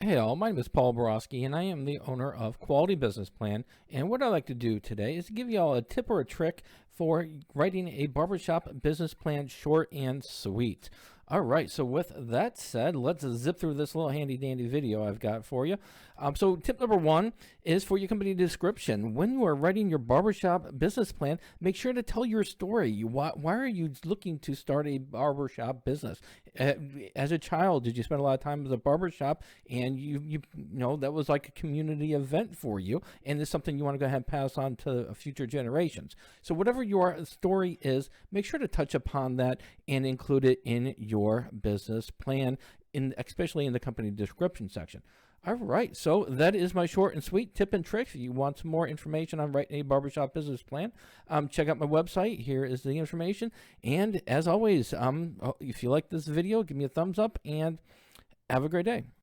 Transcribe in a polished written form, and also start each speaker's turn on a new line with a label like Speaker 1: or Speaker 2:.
Speaker 1: Hey all, my name is Paul Borosky and I am the owner of Quality Business Plan. And what I'd like to do today is give you all a tip or a trick for writing a barbershop business plan short and sweet. All right, so with that said, let's zip through this little handy dandy video I've got for you. So tip number one is for your company description. When you are writing your barbershop business plan, make sure to tell your story. Why are you looking to start a barbershop business? As a child, did you spend a lot of time at a barbershop and you know that was like a community event for you, and it's something you want to go ahead and pass on to future generations? So whatever your story is, make sure to touch upon that and include it in your business plan, especially in the company description section. All right, so that is my short and sweet tip and trick. If you want some more information on writing a barbershop business plan, check out my website. Here is the information. And as always, if you like this video, give me a thumbs up and have a great day.